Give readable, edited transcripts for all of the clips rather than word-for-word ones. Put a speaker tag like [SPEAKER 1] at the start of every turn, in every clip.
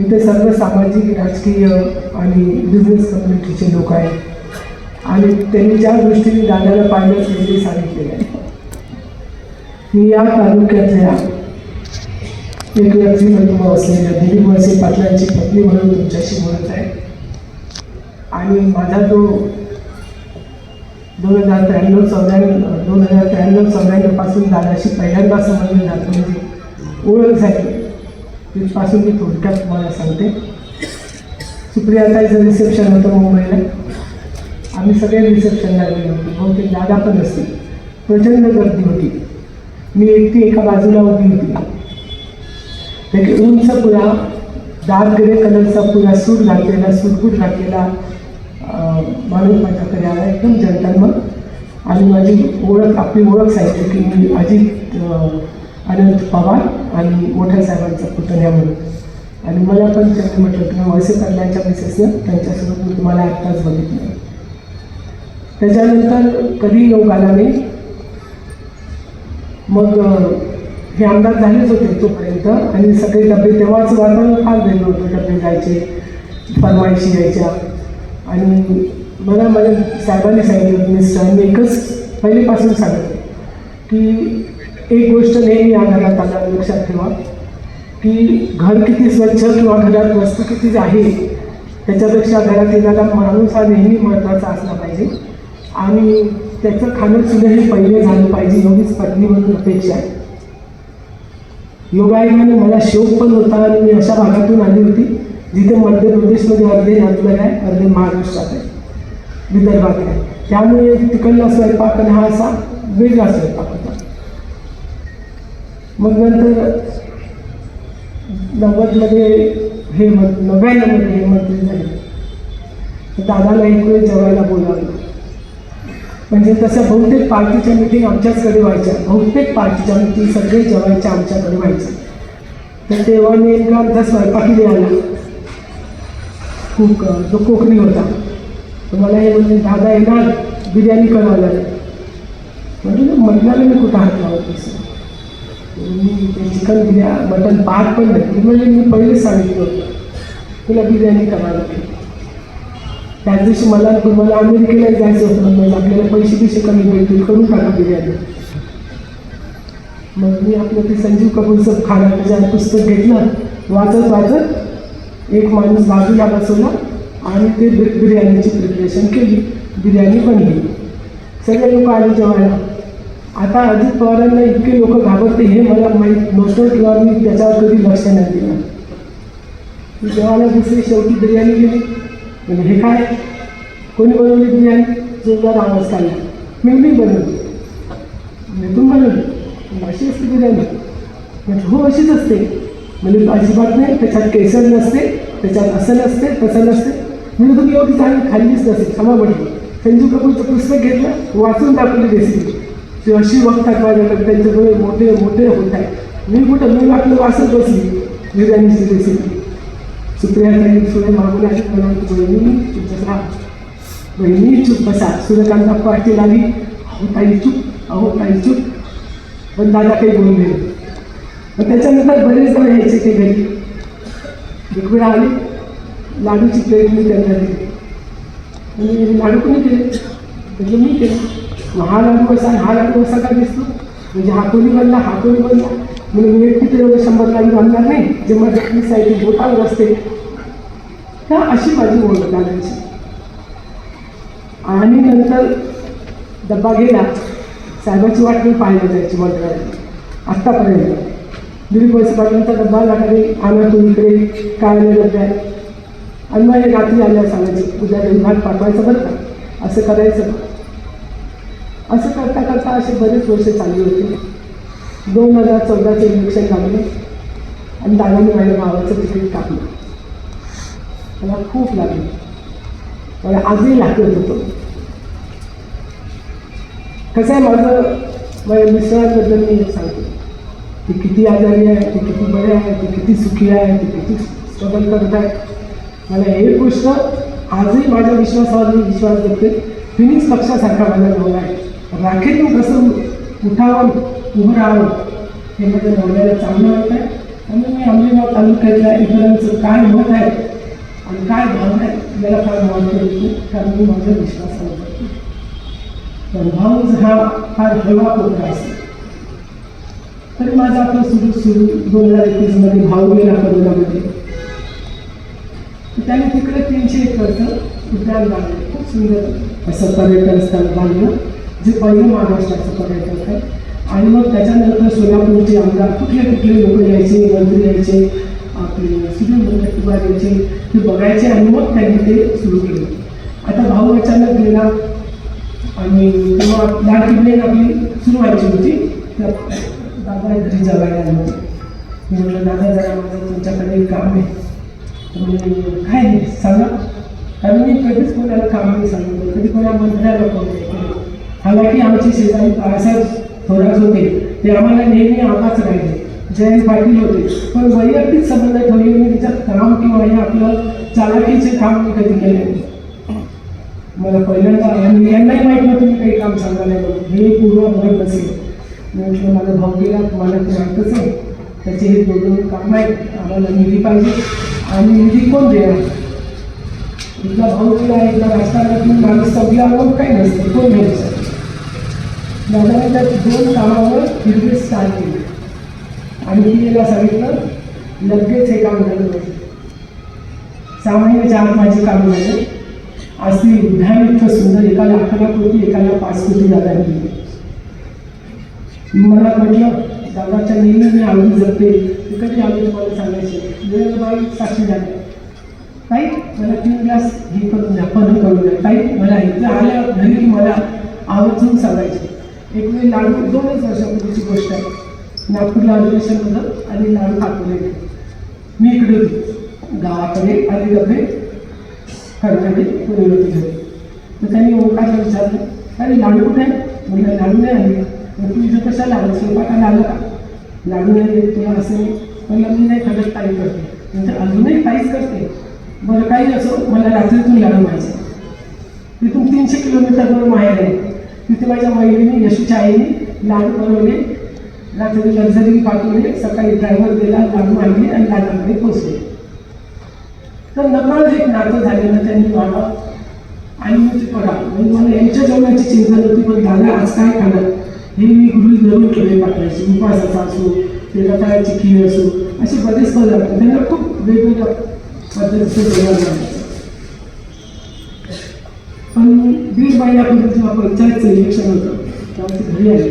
[SPEAKER 1] इथे सर्व सामाजिक राजकीय आणि बिझनेस कम्युनिटीचे लोक आहेत आणि त्यांनी ज्या दृष्टीने दादाला पाहिलं त्यांनी सांगितलेलं आहे. मी या तालुक्यातल्या एक व्यक्तिमत्व असलेल्या दिलीप वळसे पाटलांची पत्नी म्हणून तुमच्याशी बोलत आहे. आणि माझा जो 2093-94 पासून दादाशी पहिल्यांदा संबंध झाला, म्हणजे ओळख झाली, तिथपासून मी थोडक्यात तुम्हाला सांगते. सुप्रियाताईचं रिसेप्शन होतं मुंबईला. आम्ही सगळे रिसेप्शनला गेलो होतो. बहुतेक दादा पण असते. प्रचंड गर्दी होती. मी एकटी एका बाजूला उभी होती. एक उंच पुरा डार्क ग्रे कलरचा पुरा सूट घातलेला, सूटबूट घातलेला माणूस माझ्याकडे आला, एकदम जंटलमन. आणि माझी ओळख, आपली ओळख सांगितली की मी अजित अनंत पवार आणि मोठ्या साहेबांचा पुतण्या म्हणून. आणि मला पण त्यांनी म्हटलं तुम्ही वळसे पाटलांच्या मिसेसनं, त्यांच्यासोबत मी तुम्हाला आत्ताच बघितलं. त्याच्यानंतर कधी योग आला नाही. मग हे आमदार झालेच होते तोपर्यंत. आणि सगळे डबे, तेव्हाच वातावरण फार वेगळं होतं. डबे जायचे, फरमाईशी यायच्या. आणि मला माझ्या साहेबांनी सांगितलं, मिस्टरांनी एकच पहिलेपासून सांगितलं की एक गोष्ट नेहमी या घरात आला लक्षात ठेवा की घर किती स्वच्छ किंवा घरात वस्तू किती आहे त्याच्यापेक्षा घरात येणारा माणूस हा नेहमी महत्त्वाचा असला पाहिजे. आणि त्याचं खाणं पिणंही पहिले झालं पाहिजे, एवढीच पत्नी म्हणून अपेक्षा आहे. योगायोगाने मला शोक पण होता आणि मी अशा भागातून आली होती जिथे मध्य प्रदेशमध्ये अर्धे नातलग आहे, अर्धे महाराष्ट्रात आहे, विदर्भात आहे. त्यामुळे तिकडला स्वयंपाक आणि हा असा वेगळा स्वयंपाक होता. मग नंतर 90मध्ये हे 99मध्ये हे मंत्री झाले. दादाला एक वेळ जेवायला बोलावलं. म्हणजे तसं बहुतेक पार्टीच्या मिटिंग आमच्याचकडे व्हायच्या, बहुतेक पार्टीच्या मिटिंग सगळे जेवायच्या आमच्याकडे व्हायच्या. तर तेव्हा नेमका आमचा स्वयंपाकी आला, कुक जो कोकणी होता. तर मला हे म्हणजे दादा येणार, बिर्याणी करावं लागेल. म्हटलं मी कुठं हात लावत नसतो. मी ते चिकन बिर्याणी, मटन भात पण नाही, म्हणजे मी पहिलेच सांगितलं होतं तुला बिर्याणी करावं लागेल. त्याच दिवशी मला अमेरिकेला जायचं होतं. म्हणजे आपल्याला पैसे कमी भेटतील, करून टाका बिर्याणी. मग मी आपलं ते संजीव कपूरचं खाणं त्याच्यावर पुस्तक घेतलं, वाचत एक माणूस बाजूला बसवला आणि ते बिर्याणीची प्रिपरेशन केली. बिर्याणी बनली. सगळे लोक आले जेवायला. आता अजित पवारांना इतके लोक घाबरते हे मला माहीत नव्हतं किंवा मी त्याच्यावर कधी लक्ष नाही दिलं. जेवायला दुसरी शेवटी बिर्याणी गेली. म्हणजे हे काय, कोणी बनवली बिर्याणी? जोरदार आवाज काढला. मी बनवली. म्हणजे तुम्ही बनवली? अशी असते बिर्याणी? म्हणजे हो अशीच असते. म्हणजे अजिबात नाही, त्याच्यात केसर नसते, त्याच्यात असं नसते, तसं नसते. म्हणजे तुम्ही एवढी चांगली खाल्लीच नसेल. क्षमा म्हटली. संजीव कपूरचं पुस्तक घेतलं, वाचून दाखवली रेसिपी. ते अशी बघतात माझ्याकडे, त्यांचे डोळे मोठे मोठे होत आहेत. मी आपलं वाचत बसली बिर्याणीची रेसिपी. सुप्रियाताई सुळे मागून आली, बहिणी चुप बसा, बहिणी चुप बसा. सूर्यकांता पाटील आली, अहो ताई चुप, अहो ताई चुप. पण दादा काही बोलले. मग त्याच्यानंतर बरेच जण यायचे ते घरी. एक वेळा आले, लाडूची प्लेट मी त्यांना दिली. आणि लाडू कोणी केले? म्हणजे मी केलं. हा लाडू असा, हा लाडू असा का दिसतो? म्हणजे हा कोणी बनला, हा कोणी बनला. म्हणजे मी एकटी तर 100 लाडू आणणार नाही, जे माझ्या साईड बोटावर असते. तर अशी माझी ओळख लागायची. आणि नंतर डब्बा गेला, साहेबाची वाट मी पाहायला जायची मंत्रालयात. आत्तापर्यंत दिलीप वळसे पाटलांचा डब्बा लागले, आणा तू इकडे काय डब्यात. आणि मग हे रात्री आल्यावर सांगायचे उद्या भात पाठवायचं बरं का, असं करायचं. असं करता करता असे बरेच वर्ष चालली होती. 2014चे इलेक्शन लागले आणि दादाने माझ्या भावाचं तिकीट टाकलं. मला खूप लागलं, मला आजही लागत होतं. कसं आहे, माझ्या मिस्टरांबद्दल मी एक सांगते. ती किती आजारी आहे, ती किती बरे आहे, ती किती सुखी आहे, ती किती स्ट्रगल करत आहे. मला एक गोष्ट आजही माझ्या विश्वासावर मी विश्वास देते. फिनिक्स पक्षासारखा माझा नवरा आहे. राखेतून कसं उठावं, उभं राहावं हे माझ्या नवऱ्याला चांगलं वाटतं आहे. त्यामुळे मी आंबेगाव तालुक्यातल्या इतरांचं काय मत आहे आणि काय भावना आहे याला फार महत्त्व देतो, कारण मी माझ्या विश्वासावर करतो. पण भाऊ हा फार हळवा पोकळा असतो. तरी माझं आपलं सुरू 2021 भाऊ गेला करोनामध्ये. त्याने तिकडे 300 एकरचं उद्यान बांधलं, खूप सुंदर असं पर्यटन स्थळ बांधलं, जे पहिलं महाराष्ट्राचं पर्यटन आहे. आणि मग त्याच्यानंतर सोलापूरचे आमदार कुठले लोक यायचे, मंत्री यायचे, आपले सुनील मुनगंटीवार यायचे, ते बघायचे आणि मग त्यांनी ते सुरू केलं. आता भाऊ अचानक गेला आणि तेव्हा लाडकी बहीण आपली सुरू व्हायची होती. तर दादा घरी जगायला आले होते. मी म्हटलं दादा जरा माझं तुमच्याकडे एक काम आहे. काय नाही सांगा, कारण मी कधीच कोणाला काम नाही सांगितलं, कधी कोणा मंत्र्याला फोन नाही केलं. हालाकी आमचे शेजारी बाळासाहेब थोरात होते, ते आम्हाला नेहमी आवाज राहिले. जयंत पाटील होते, पण वैयक्तिक संबंध ठेवले. मी त्याच्यात काम किंवा हे आपलं चालाकीचे काम मी कधी केले नाही. मला पहिल्यांदा आणि यांनाही माहीत नव्हतं मी काही काम सांगायला म्हणून, हे पूर्व बघत नसेल. मी म्हटलं माझा भाऊ गेला, तुम्हाला ते माहीतच आहे, त्याचे हे 2 काम आहेत, आम्हाला निधी पाहिजे आणि निधी कोण देणार. एकदा भाऊ गेला, एकदा राजकारणातून माणूस संपल्यावर काही नसतं, कोण घ्यायचं. दादाने त्या 2 कामावर हिरवे स्टार्ट केले आणि तिला सांगितलं लगेच हे काम झालं पाहिजे. 6 महिन्याच्या आत माझे काम झाले. आज ती उद्यान इतकं सुंदर, एकाला 11 कोटी, एकाला 5 कोटी दादा दिली. मला म्हटलं दादाच्या नेहमी मी आवडी जगते, कधी आम्ही तुम्हाला सांगायचे. वेळेबाई साक्षी झाले, ताई मला 3 ग्लास हे करून द्या, पण करून द्या ताई. मला इथं आल्या घरी की मला आवर्जून सांगायचे. एक वेळी लाडू 2च वर्षापूर्वीची गोष्ट आहे. नागपूरला अधिवेशन होतं आणि लाडू कापले. मी इकडे होती गावाकडे आणि डबे कडकडे पुणे होती घरी. तर त्यांनी ओंकारला विचारलं, अरे लाडू कुठे आहे? म्हणजे लाडू नाही आले. मग तू इथं कशाला आलं, स्वयंपाकाला आलं का? लाडू नाही येत तुला असं. मला मी नाही खरंच काही करते, म्हणजे अजूनही काहीच करते. बरं काही असो, मला रात्रीतून लाडू व्हायचे. तिथून 300 किलोमीटरवर माहेर आहे. तिथे माझ्या मैत्रिणी यशूच्या आईने लाडू बनवले, रात्री लक्झरी पाठवले, सकाळी ड्रायव्हर दिला, लाडू आणले आणि लाडाकडे पोचले. तर नकळत एक नातं झालेलं त्यांनी मला आणि मी ते करा. म्हणजे मला यांच्या जेवणाची चिंता नव्हती, पण दादा आज काय खाणार हे मी गृहित धरून ठेवले पाठवायचे. उपवासाचा असो, ते रताळ्याची खीर असो, असे बरेच पदार्थ त्यांना खूप वेगवेगळ्या पद्धतीचं जेवण लागायचं. पण 1.5 महिन्यापूर्वी जेव्हा पंचायतचं इलेक्शन होतं तेव्हा ते घरी आले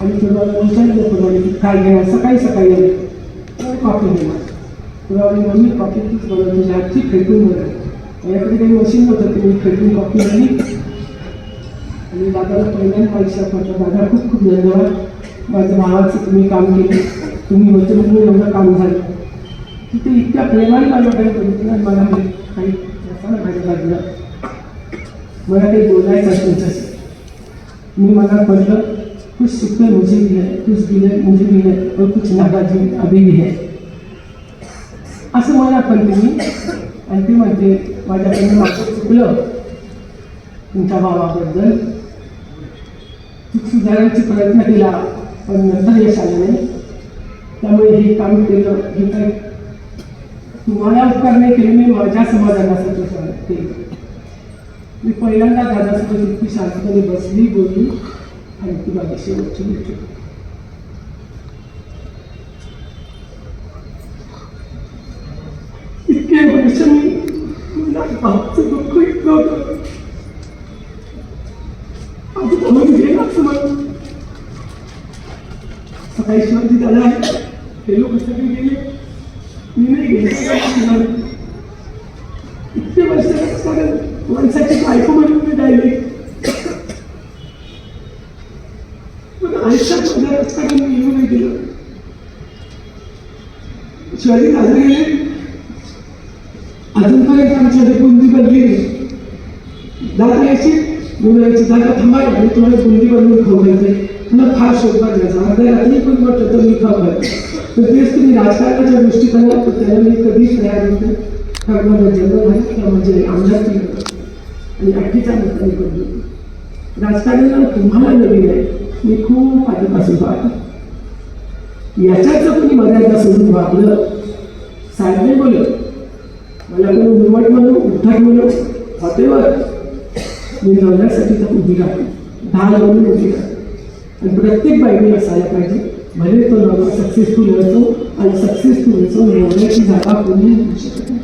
[SPEAKER 1] आणि तेव्हा विचारलं पुरवले की काय घेणार. सकाळी आले, कॉफी घेणार. तेव्हा मम्मी कॉफी तीच बनवत, तुझ्या हातची फेटून बनव. याकडे काही मशीन नव्हतं, ते मी फेटून कॉफी आणली आणि दादाला पहिल्यांदा आयुष्यात म्हटलं दादा खूप खूप धन्यवाद, माझ्या भावाचं तुम्ही काम केलं, तुम्ही होते म्हणून एवढं काम झालं. तिथे इतक्या प्रेमाने माझ्याकडे बघितलं, मला काही असं माझ्या बाजूला मला काही बोलायचं आहे तुमच्याशी. मी मला म्हटलं कुछ सुखे मुझे भी है, कुछ भी है मुझे भी है, और कुछ नाराजी अभी भी है असं मला पण तुम्ही. आणि ती म्हणते माझ्याकडनं मागं चुकलं, तुमच्या भावाबद्दल चूक सुधारायचा प्रयत्न केला पण नंतर यश आलं नाही. त्यामुळे हे काम केलं, हे काही तुम्हाला उपकार नाही केले, मी माझ्या समाधानासाठी केलं. मी पहिल्यांदा दादासोबत इतकी शांतपणे बसली, बोलली आणि ती माझी शेवटची गोष्ट. इतके वर्ष मी भाऊचं दुःख इतकं होतं, आज भाऊन गेला असं म्हणून. सकाळी शिवाजी दादा हे लोक सगळे गेले, मी नाही गेले. इतके वर्ष माणसाची बायको म्हणून मी राहिली, पण आयुष्यात माझ्या रस्त्याने मी येऊ नाही गेलं. शिवाजी दादा गेले, अजूनपर्यंत आमच्याकडे बुंदी बनली नाही. दादा यायची बोलायची, दादा थांबाय आणि तुम्हाला बुंदी बनवून खाऊ घालते, मला फार शोधतात घ्यायचा. अर्ध्या रात्री पण म्हटलं तर मी खाऊ घालते. तर तेच तुम्ही राजकारणाच्या दृष्टीकोनात त्याला मी कधीच तयार नव्हते. कारण माझं जन्म झालं म्हणजे आमच्यातली आणि 8च्या मताने करतो. राजकारणाला तुम्हाला नवीन आहे, मी खूप आधीपासून पाहतो. याच्याच तुम्ही मर्यादा वागलं, साहेब नाही बोलत, मला कोणी उर्मट म्हणून उद्धट म्हणून हॉटेलवर मी नवऱ्यासाठी तर उभी राहते, ढाल म्हणून उभी राहते. आणि प्रत्येक बाईने असायला पाहिजे, भले तो नवरा सक्सेसफुल असो आणि सक्सेसफुल असो, नवऱ्याची जागा कोणी घेऊ शकत नाही.